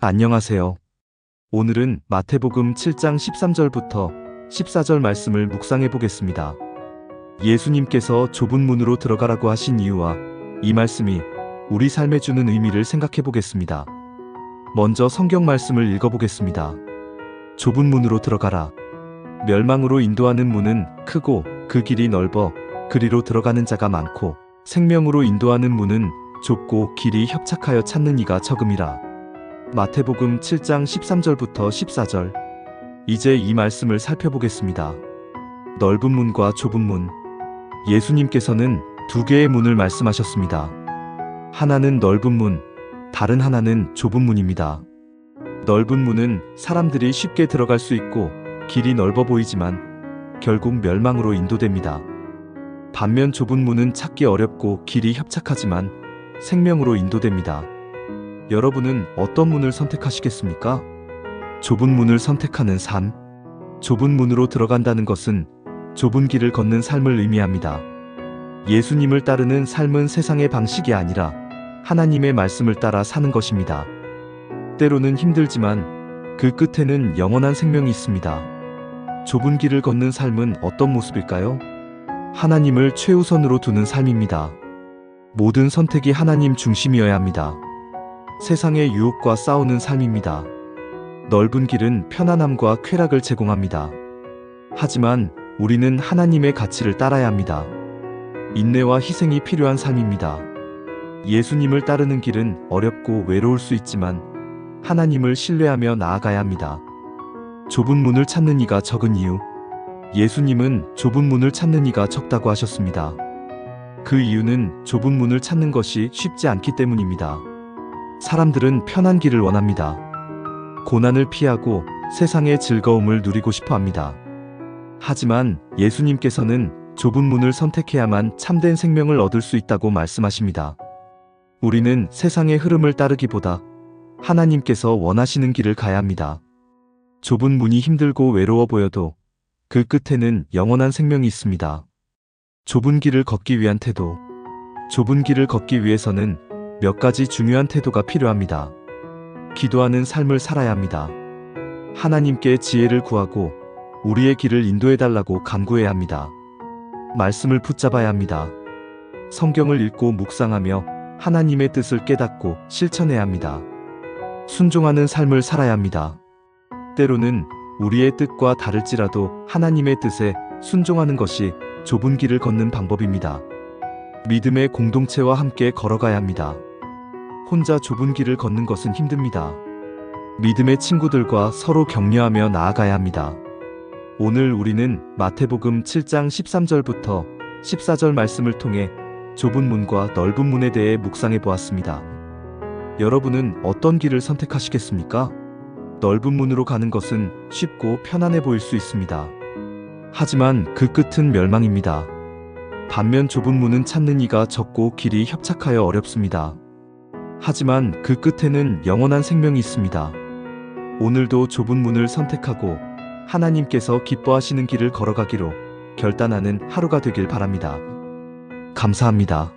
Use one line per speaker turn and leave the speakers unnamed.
안녕하세요. 오늘은 마태복음 7장 13절부터 14절 말씀을 묵상해 보겠습니다. 예수님께서 좁은 문으로 들어가라고 하신 이유와 이 말씀이 우리 삶에 주는 의미를 생각해 보겠습니다. 먼저 성경 말씀을 읽어 보겠습니다. 좁은 문으로 들어가라. 멸망으로 인도하는 문은 크고 그 길이 넓어 그리로 들어가는 자가 많고 생명으로 인도하는 문은 좁고 길이 협착하여 찾는 이가 적음이라. 마태복음 7장 13절부터 14절. 이제 이 말씀을 살펴보겠습니다. 넓은 문과 좁은 문. 예수님께서는 두 개의 문을 말씀하셨습니다. 하나는 넓은 문, 다른 하나는 좁은 문입니다. 넓은 문은 사람들이 쉽게 들어갈 수 있고 길이 넓어 보이지만 결국 멸망으로 인도됩니다. 반면 좁은 문은 찾기 어렵고 길이 협착하지만 생명으로 인도됩니다. 여러분은 어떤 문을 선택하시겠습니까? 좁은 문을 선택하는 삶. 좁은 문으로 들어간다는 것은 좁은 길을 걷는 삶을 의미합니다. 예수님을 따르는 삶은 세상의 방식이 아니라 하나님의 말씀을 따라 사는 것입니다. 때로는 힘들지만 그 끝에는 영원한 생명이 있습니다. 좁은 길을 걷는 삶은 어떤 모습일까요? 하나님을 최우선으로 두는 삶입니다. 모든 선택이 하나님 중심이어야 합니다. 세상의 유혹과 싸우는 삶입니다. 넓은 길은 편안함과 쾌락을 제공합니다. 하지만 우리는 하나님의 가치를 따라야 합니다. 인내와 희생이 필요한 삶입니다. 예수님을 따르는 길은 어렵고 외로울 수 있지만 하나님을 신뢰하며 나아가야 합니다. 좁은 문을 찾는 이가 적은 이유. 예수님은 좁은 문을 찾는 이가 적다고 하셨습니다. 그 이유는 좁은 문을 찾는 것이 쉽지 않기 때문입니다. 사람들은 편한 길을 원합니다. 고난을 피하고 세상의 즐거움을 누리고 싶어 합니다. 하지만 예수님께서는 좁은 문을 선택해야만 참된 생명을 얻을 수 있다고 말씀하십니다. 우리는 세상의 흐름을 따르기보다 하나님께서 원하시는 길을 가야 합니다. 좁은 문이 힘들고 외로워 보여도 그 끝에는 영원한 생명이 있습니다. 좁은 길을 걷기 위한 태도. 좁은 길을 걷기 위해서는 몇 가지 중요한 태도가 필요합니다. 기도하는 삶을 살아야 합니다. 하나님께 지혜를 구하고 우리의 길을 인도해달라고 간구해야 합니다. 말씀을 붙잡아야 합니다. 성경을 읽고 묵상하며 하나님의 뜻을 깨닫고 실천해야 합니다. 순종하는 삶을 살아야 합니다. 때로는 우리의 뜻과 다를지라도 하나님의 뜻에 순종하는 것이 좁은 길을 걷는 방법입니다. 믿음의 공동체와 함께 걸어가야 합니다. 혼자 좁은 길을 걷는 것은 힘듭니다. 믿음의 친구들과 서로 격려하며 나아가야 합니다. 오늘 우리는 마태복음 7장 13절부터 14절 말씀을 통해 좁은 문과 넓은 문에 대해 묵상해 보았습니다. 여러분은 어떤 길을 선택하시겠습니까? 넓은 문으로 가는 것은 쉽고 편안해 보일 수 있습니다. 하지만 그 끝은 멸망입니다. 반면 좁은 문은 찾는 이가 적고 길이 협착하여 어렵습니다. 하지만 그 끝에는 영원한 생명이 있습니다. 오늘도 좁은 문을 선택하고 하나님께서 기뻐하시는 길을 걸어가기로 결단하는 하루가 되길 바랍니다. 감사합니다.